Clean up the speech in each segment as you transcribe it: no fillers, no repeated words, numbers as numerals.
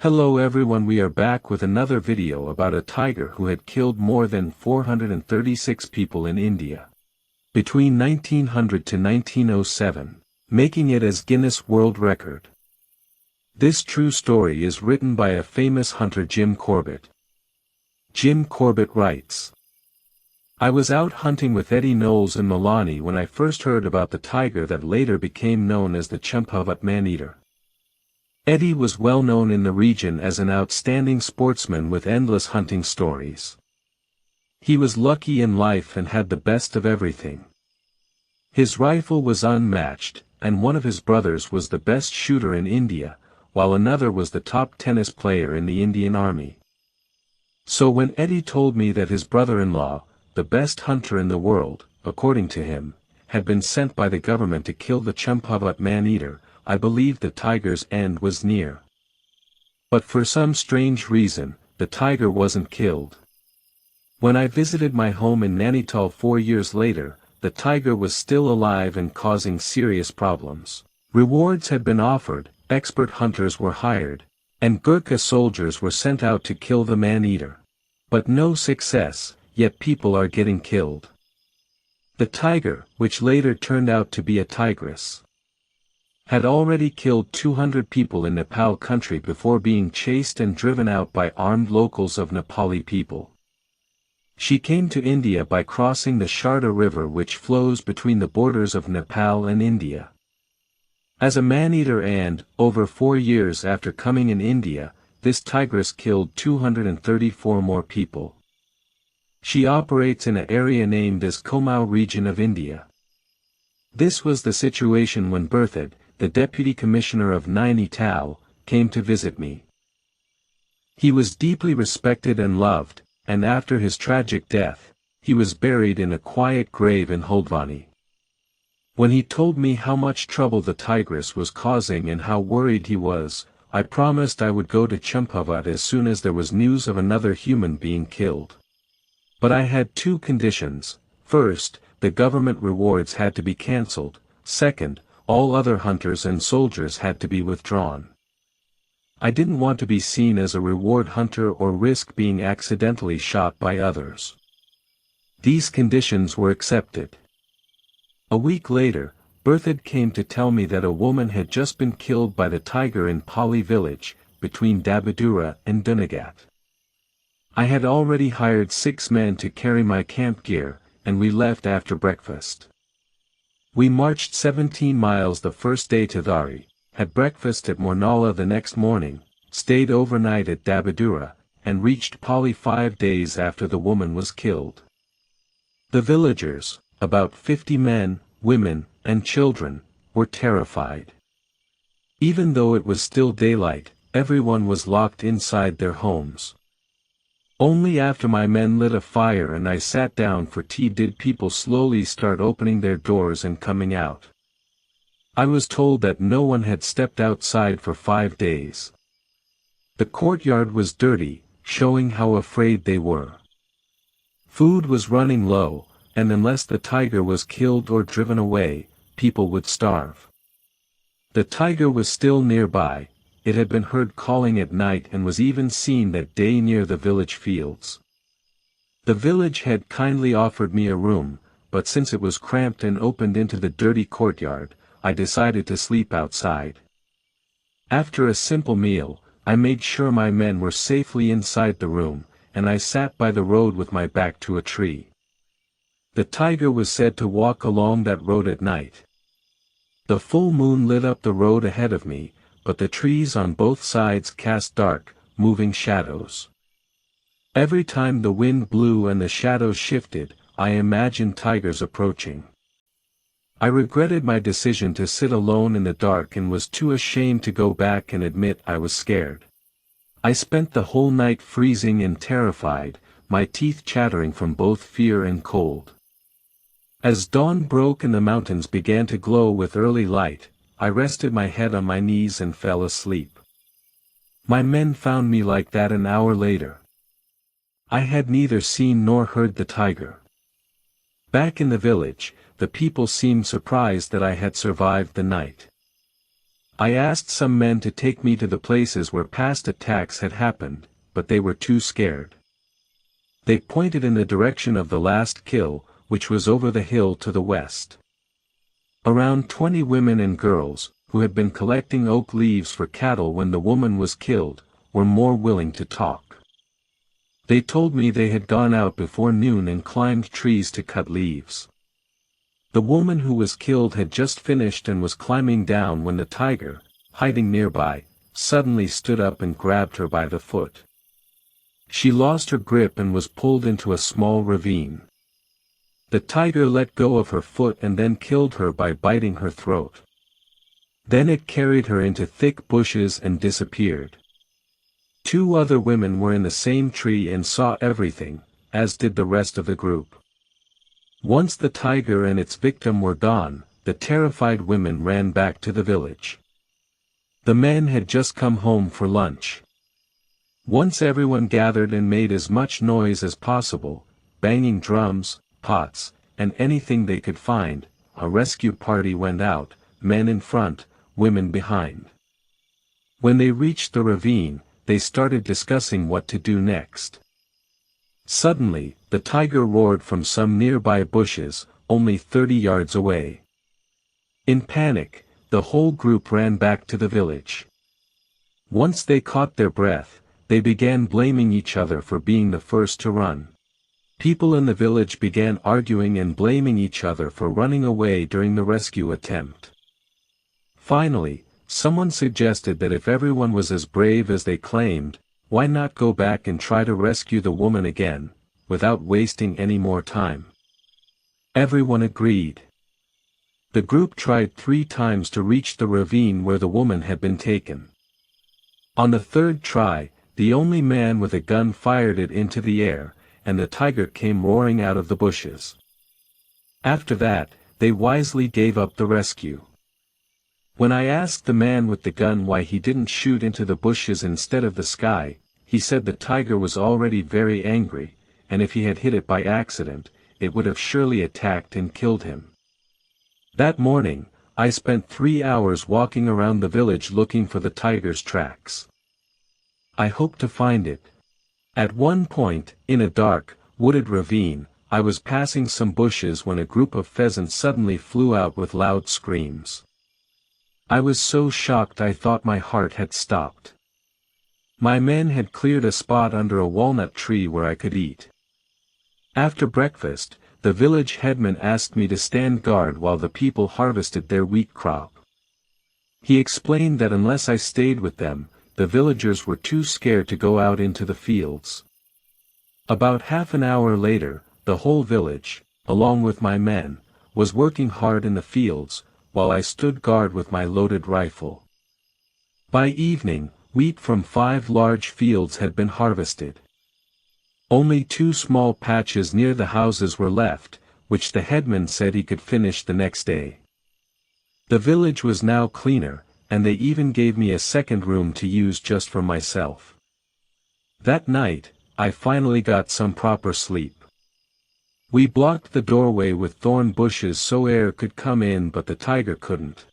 Hello everyone, we are back with another video about a tiger who had killed more than 436 people in India between 1900 to 1907, making it as Guinness World Record. This true story is written by a famous hunter, Jim Corbett. Jim Corbett writes, "I was out hunting with Eddie Knowles in Malani when I first heard about the tiger that later became known as the Champawat Man-Eater. Eddie was well known in the region as an outstanding sportsman with endless hunting stories. He was lucky in life and had the best of everything. His rifle was unmatched, and one of his brothers was the best shooter in India, while another was the top tennis player in the Indian Army. So when Eddie told me that his brother-in-law, the best hunter in the world, according to him, had been sent by the government to kill the Champawat Man-Eater, I believed the tiger's end was near. But for some strange reason, the tiger wasn't killed. When I visited my home in Nainital 4 years later, the tiger was still alive and causing serious problems. Rewards had been offered, expert hunters were hired, and Gurkha soldiers were sent out to kill the man-eater. But no success, yet people are getting killed. The tiger, which later turned out to be a tigress, had already killed 200 people in Nepal country before being chased and driven out by armed locals of Nepali people. She came to India by crossing the Sharda River, which flows between the borders of Nepal and India. As a man-eater, and, over 4 years after coming in India, this tigress killed 234 more people. She operates in an area named as Kumaon region of India. This was the situation when Berthad, the deputy commissioner of Nainital, came to visit me. He was deeply respected and loved, and after his tragic death, he was buried in a quiet grave in Holdvani. When he told me how much trouble the tigress was causing and how worried he was, I promised I would go to Champawat as soon as there was news of another human being killed. But I had 2 conditions. First, the government rewards had to be cancelled. Second, all other hunters and soldiers had to be withdrawn. I didn't want to be seen as a reward hunter or risk being accidentally shot by others. These conditions were accepted. A week later, Berthad came to tell me that a woman had just been killed by the tiger in Pali village, between Dabadura and Dunagat. I had already hired 6 men to carry my camp gear, and we left after breakfast. We marched 17 miles the first day to Dhari, had breakfast at Mornala the next morning, stayed overnight at Dabadura, and reached Pali 5 days after the woman was killed. The villagers, about 50 men, women, and children, were terrified. Even though it was still daylight, everyone was locked inside their homes. Only after my men lit a fire and I sat down for tea did people slowly start opening their doors and coming out. I was told that no one had stepped outside for 5 days. The courtyard was dirty, showing how afraid they were. Food was running low, and unless the tiger was killed or driven away, people would starve. The tiger was still nearby. It had been heard calling at night and was even seen that day near the village fields. The village had kindly offered me a room, but since it was cramped and opened into the dirty courtyard, I decided to sleep outside. After a simple meal, I made sure my men were safely inside the room, and I sat by the road with my back to a tree. The tiger was said to walk along that road at night. The full moon lit up the road ahead of me, but the trees on both sides cast dark, moving shadows. Every time the wind blew and the shadows shifted, I imagined tigers approaching. I regretted my decision to sit alone in the dark and was too ashamed to go back and admit I was scared. I spent the whole night freezing and terrified, my teeth chattering from both fear and cold. As dawn broke and the mountains began to glow with early light, I rested my head on my knees and fell asleep. My men found me like that an hour later. I had neither seen nor heard the tiger. Back in the village, the people seemed surprised that I had survived the night. I asked some men to take me to the places where past attacks had happened, but they were too scared. They pointed in the direction of the last kill, which was over the hill to the west. Around 20 women and girls, who had been collecting oak leaves for cattle when the woman was killed, were more willing to talk. They told me they had gone out before noon and climbed trees to cut leaves. The woman who was killed had just finished and was climbing down when the tiger, hiding nearby, suddenly stood up and grabbed her by the foot. She lost her grip and was pulled into a small ravine. The tiger let go of her foot and then killed her by biting her throat. Then it carried her into thick bushes and disappeared. 2 other women were in the same tree and saw everything, as did the rest of the group. Once the tiger and its victim were gone, the terrified women ran back to the village. The men had just come home for lunch. Once everyone gathered and made as much noise as possible, banging drums, pots, and anything they could find, a rescue party went out, men in front, women behind. When they reached the ravine, they started discussing what to do next. Suddenly, the tiger roared from some nearby bushes, only 30 yards away. In panic, the whole group ran back to the village. Once they caught their breath, they began blaming each other for being the first to run. People in the village began arguing and blaming each other for running away during the rescue attempt. Finally, someone suggested that if everyone was as brave as they claimed, why not go back and try to rescue the woman again, without wasting any more time? Everyone agreed. The group tried 3 times to reach the ravine where the woman had been taken. On the 3rd try, the only man with a gun fired it into the air, and the tiger came roaring out of the bushes. After that, they wisely gave up the rescue. When I asked the man with the gun why he didn't shoot into the bushes instead of the sky, he said the tiger was already very angry, and if he had hit it by accident, it would have surely attacked and killed him. That morning, I spent 3 hours walking around the village looking for the tiger's tracks. I hoped to find it. At one point, in a dark, wooded ravine, I was passing some bushes when a group of pheasants suddenly flew out with loud screams. I was so shocked I thought my heart had stopped. My men had cleared a spot under a walnut tree where I could eat. After breakfast, the village headman asked me to stand guard while the people harvested their wheat crop. He explained that unless I stayed with them, the villagers were too scared to go out into the fields. About half an hour later, the whole village, along with my men, was working hard in the fields, while I stood guard with my loaded rifle. By evening, wheat from 5 large fields had been harvested. Only 2 small patches near the houses were left, which the headman said he could finish the next day. The village was now cleaner, and they even gave me a second room to use just for myself. That night, I finally got some proper sleep. We blocked the doorway with thorn bushes so air could come in but the tiger couldn't.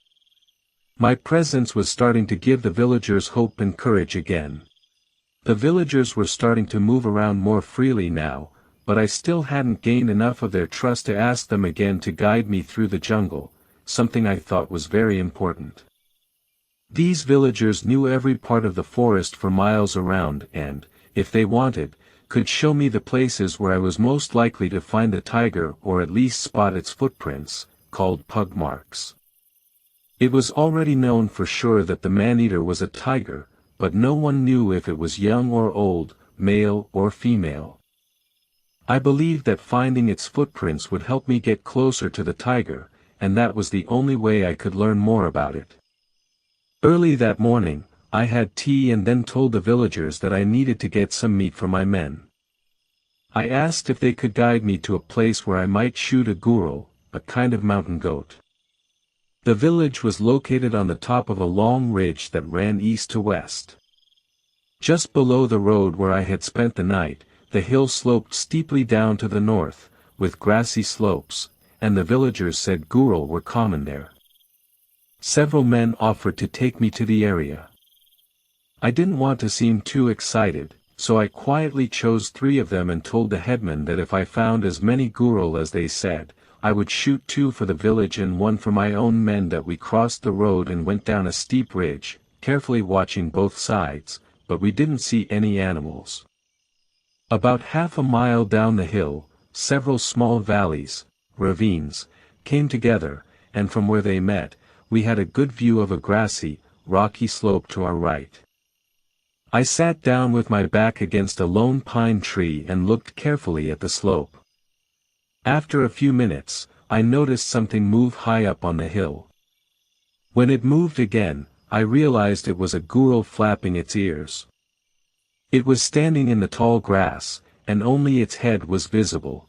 My presence was starting to give the villagers hope and courage again. The villagers were starting to move around more freely now, but I still hadn't gained enough of their trust to ask them again to guide me through the jungle, something I thought was very important. These villagers knew every part of the forest for miles around and, if they wanted, could show me the places where I was most likely to find the tiger or at least spot its footprints, called pug marks. It was already known for sure that the man-eater was a tiger, but no one knew if it was young or old, male or female. I believed that finding its footprints would help me get closer to the tiger, and that was the only way I could learn more about it. Early that morning, I had tea and then told the villagers that I needed to get some meat for my men. I asked if they could guide me to a place where I might shoot a gurul, a kind of mountain goat. The village was located on the top of a long ridge that ran east to west. Just below the road where I had spent the night, the hill sloped steeply down to the north, with grassy slopes, and the villagers said gurul were common there. Several men offered to take me to the area. I didn't want to seem too excited, so I quietly chose 3 of them and told the headman that if I found as many gurul as they said, I would shoot 2 for the village and 1 for my own men. That we crossed the road and went down a steep ridge, carefully watching both sides, but we didn't see any animals. About half a mile down the hill, several small valleys, ravines, came together, and from where they met, we had a good view of a grassy, rocky slope to our right. I sat down with my back against a lone pine tree and looked carefully at the slope. After a few minutes, I noticed something move high up on the hill. When it moved again, I realized it was a gurul flapping its ears. It was standing in the tall grass, and only its head was visible.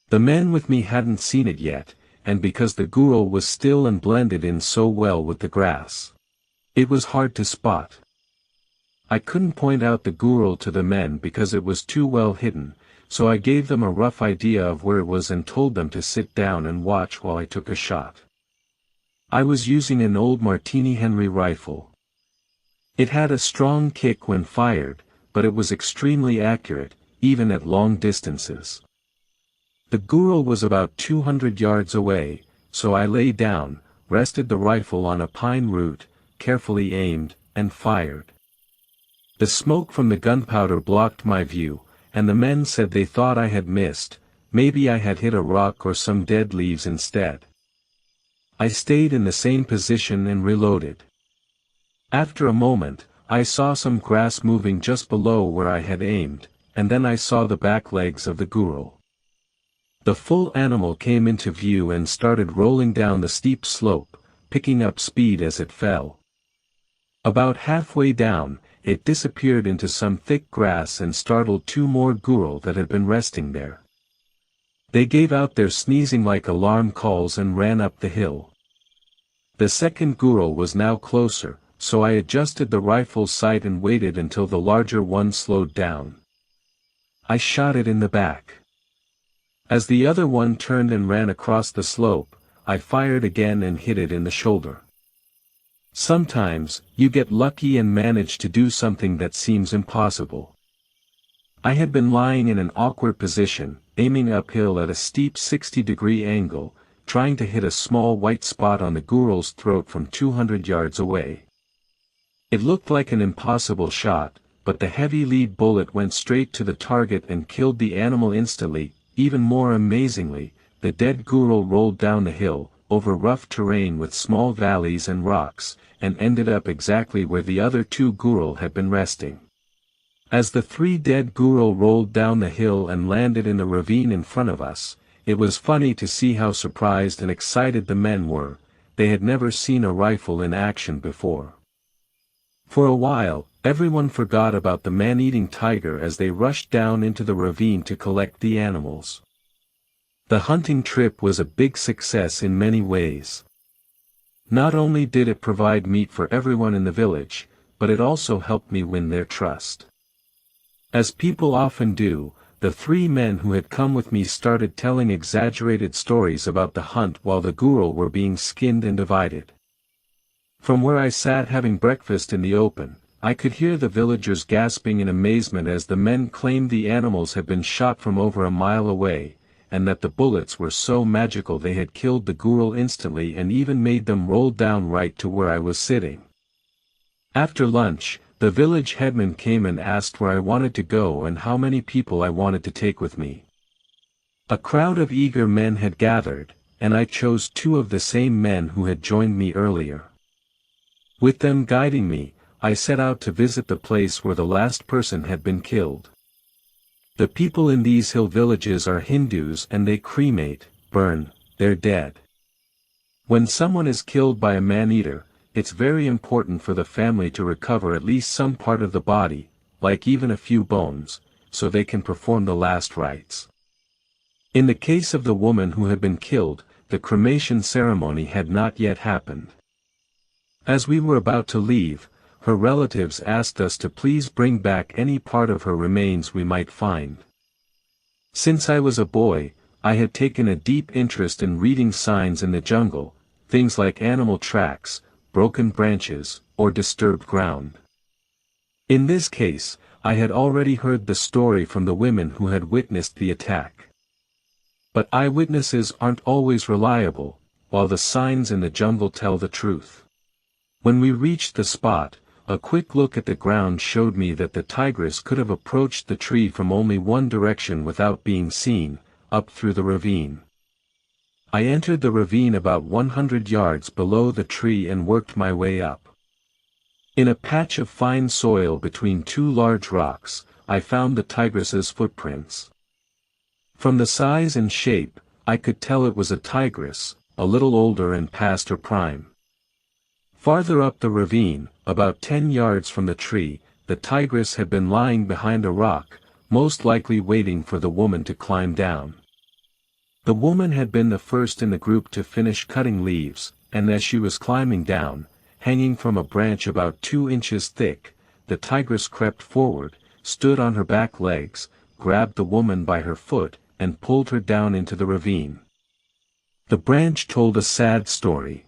The men with me hadn't seen it yet, and because the gurul was still and blended in so well with the grass, it was hard to spot. I couldn't point out the gurul to the men because it was too well hidden, so I gave them a rough idea of where it was and told them to sit down and watch while I took a shot. I was using an old Martini Henry rifle. It had a strong kick when fired, but it was extremely accurate, even at long distances. The gurul was about 200 yards away, so I lay down, rested the rifle on a pine root, carefully aimed, and fired. The smoke from the gunpowder blocked my view, and the men said they thought I had missed, maybe I had hit a rock or some dead leaves instead. I stayed in the same position and reloaded. After a moment, I saw some grass moving just below where I had aimed, and then I saw the back legs of the gurul. The full animal came into view and started rolling down the steep slope, picking up speed as it fell. About halfway down, it disappeared into some thick grass and startled 2 more gurul that had been resting there. They gave out their sneezing-like alarm calls and ran up the hill. The second gurul was now closer, so I adjusted the rifle's sight and waited until the larger one slowed down. I shot it in the back. As the other one turned and ran across the slope, I fired again and hit it in the shoulder. Sometimes, you get lucky and manage to do something that seems impossible. I had been lying in an awkward position, aiming uphill at a steep 60-degree angle, trying to hit a small white spot on the gurul's throat from 200 yards away. It looked like an impossible shot, but the heavy lead bullet went straight to the target and killed the animal instantly. Even more amazingly, the dead gurul rolled down the hill, over rough terrain with small valleys and rocks, and ended up exactly where the other 2 gurul had been resting. As the 3 dead gurul rolled down the hill and landed in the ravine in front of us, it was funny to see how surprised and excited the men were. They had never seen a rifle in action before. For a while, everyone forgot about the man-eating tiger as they rushed down into the ravine to collect the animals. The hunting trip was a big success in many ways. Not only did it provide meat for everyone in the village, but it also helped me win their trust. As people often do, the 3 men who had come with me started telling exaggerated stories about the hunt while the gurul were being skinned and divided. From where I sat having breakfast in the open, I could hear the villagers gasping in amazement as the men claimed the animals had been shot from over a mile away, and that the bullets were so magical they had killed the gurul instantly and even made them roll down right to where I was sitting. After lunch, the village headman came and asked where I wanted to go and how many people I wanted to take with me. A crowd of eager men had gathered, and I chose 2 of the same men who had joined me earlier. With them guiding me, I set out to visit the place where the last person had been killed. The people in these hill villages are Hindus and they cremate, burn, their dead. When someone is killed by a man-eater, it's very important for the family to recover at least some part of the body, like even a few bones, so they can perform the last rites. In the case of the woman who had been killed, the cremation ceremony had not yet happened. As we were about to leave, her relatives asked us to please bring back any part of her remains we might find. Since I was a boy, I had taken a deep interest in reading signs in the jungle, things like animal tracks, broken branches, or disturbed ground. In this case, I had already heard the story from the women who had witnessed the attack. But eyewitnesses aren't always reliable, while the signs in the jungle tell the truth. When we reached the spot, a quick look at the ground showed me that the tigress could have approached the tree from only one direction without being seen, up through the ravine. I entered the ravine about 100 yards below the tree and worked my way up. In a patch of fine soil between two large rocks, I found the tigress's footprints. From the size and shape, I could tell it was a tigress, a little older and past her prime. Farther up the ravine, about 10 yards from the tree, the tigress had been lying behind a rock, most likely waiting for the woman to climb down. The woman had been the first in the group to finish cutting leaves, and as she was climbing down, hanging from a branch about 2 inches thick, the tigress crept forward, stood on her back legs, grabbed the woman by her foot, and pulled her down into the ravine. The branch told a sad story.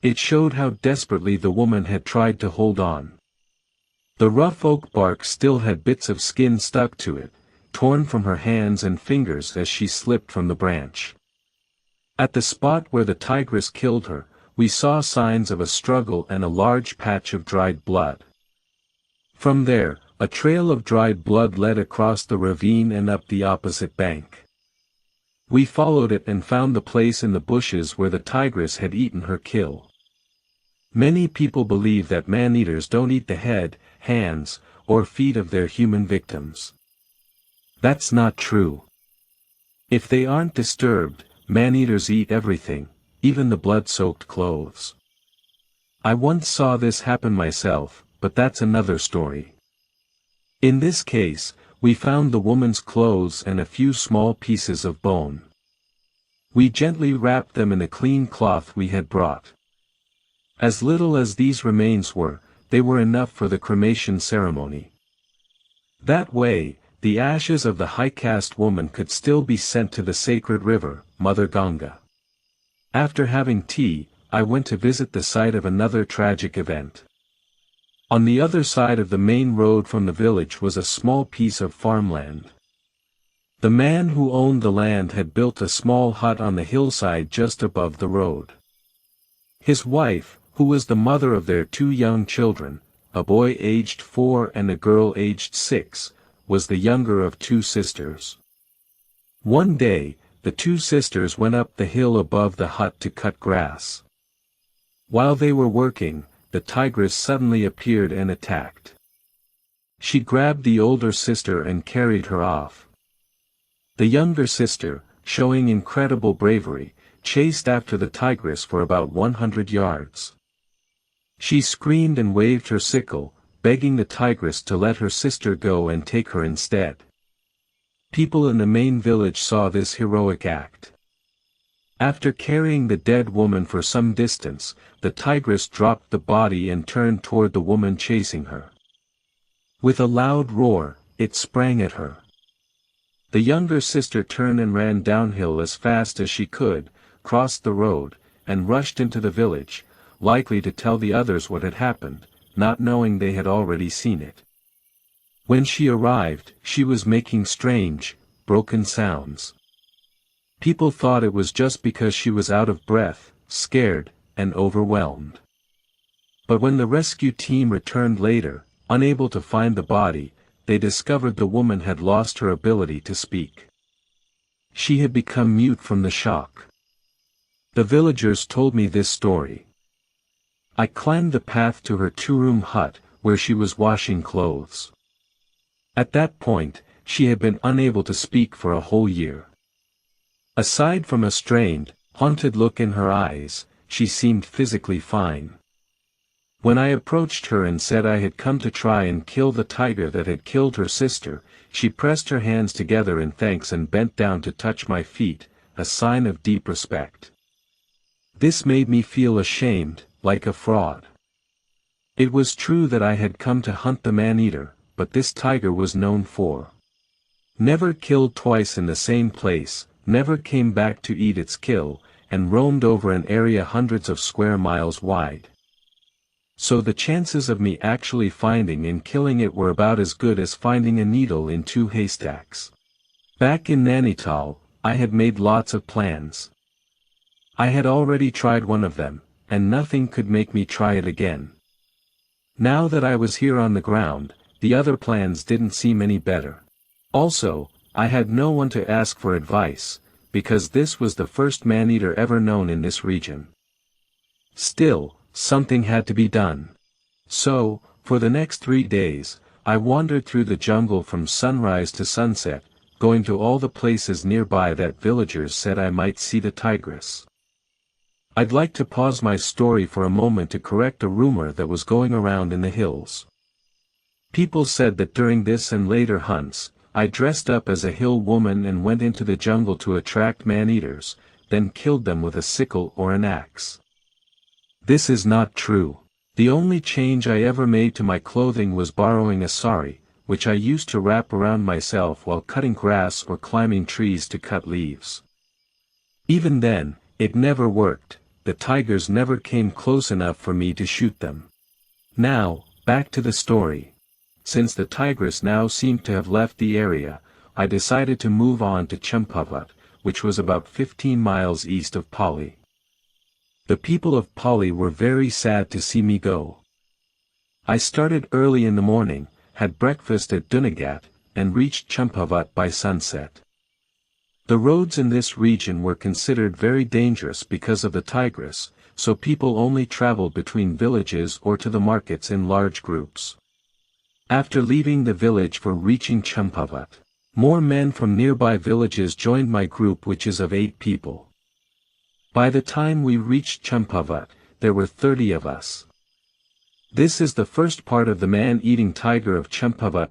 It showed how desperately the woman had tried to hold on. The rough oak bark still had bits of skin stuck to it, torn from her hands and fingers as she slipped from the branch. At the spot where the tigress killed her, we saw signs of a struggle and a large patch of dried blood. From there, a trail of dried blood led across the ravine and up the opposite bank. We followed it and found the place in the bushes where the tigress had eaten her kill. Many people believe that man-eaters don't eat the head, hands, or feet of their human victims. That's not true. If they aren't disturbed, man-eaters eat everything, even the blood-soaked clothes. I once saw this happen myself, but that's another story. In this case, we found the woman's clothes and a few small pieces of bone. We gently wrapped them in the clean cloth we had brought. As little as these remains were, they were enough for the cremation ceremony. That way, the ashes of the high-caste woman could still be sent to the sacred river, Mother Ganga. After having tea, I went to visit the site of another tragic event. On the other side of the main road from the village was a small piece of farmland. The man who owned the land had built a small hut on the hillside just above the road. His wife, who was the mother of their 2 young children, a boy aged 4 and a girl aged 6, was the younger of 2 sisters. One day, the 2 sisters went up the hill above the hut to cut grass. While they were working, the tigress suddenly appeared and attacked. She grabbed the older sister and carried her off. The younger sister, showing incredible bravery, chased after the tigress for about 100 yards. She screamed and waved her sickle, begging the tigress to let her sister go and take her instead. People in the main village saw this heroic act. After carrying the dead woman for some distance, the tigress dropped the body and turned toward the woman chasing her. With a loud roar, it sprang at her. The younger sister turned and ran downhill as fast as she could, crossed the road, and rushed into the village, likely to tell the others what had happened, not knowing they had already seen it. When she arrived, she was making strange, broken sounds. People thought it was just because she was out of breath, scared, and overwhelmed. But when the rescue team returned later, unable to find the body, they discovered the woman had lost her ability to speak. She had become mute from the shock. The villagers told me this story. I climbed the path to her 2-room hut, where she was washing clothes. At that point, she had been unable to speak for a whole year. Aside from a strained, haunted look in her eyes, she seemed physically fine. When I approached her and said I had come to try and kill the tiger that had killed her sister, she pressed her hands together in thanks and bent down to touch my feet, a sign of deep respect. This made me feel ashamed, like a fraud. It was true that I had come to hunt the man-eater, but this tiger was known for never killed twice in the same place, never came back to eat its kill, and roamed over an area hundreds of square miles wide. So the chances of me actually finding and killing it were about as good as finding a needle in two haystacks. Back in Nainital, I had made lots of plans. I had already tried one of them, and nothing could make me try it again. Now that I was here on the ground, the other plans didn't seem any better. Also, I had no one to ask for advice, because this was the first man-eater ever known in this region. Still, something had to be done. So, for the next 3 days, I wandered through the jungle from sunrise to sunset, going to all the places nearby that villagers said I might see the tigress. I'd like to pause my story for a moment to correct a rumor that was going around in the hills. People said that during this and later hunts, I dressed up as a hill woman and went into the jungle to attract man-eaters, then killed them with a sickle or an axe. This is not true. The only change I ever made to my clothing was borrowing a sari, which I used to wrap around myself while cutting grass or climbing trees to cut leaves. Even then, it never worked. The tigers never came close enough for me to shoot them. Now, back to the story. Since the tigress now seemed to have left the area, I decided to move on to Champawat, which was about 15 miles east of Pali. The people of Pali were very sad to see me go. I started early in the morning, had breakfast at Dunagat, and reached Champawat by sunset. The roads in this region were considered very dangerous because of the tigress, so people only traveled between villages or to the markets in large groups. After leaving the village for reaching Champawat, more men from nearby villages joined my group, which is of 8 people. By the time we reached Champawat, there were 30 of us. This is the first part of the man-eating tiger of Champawat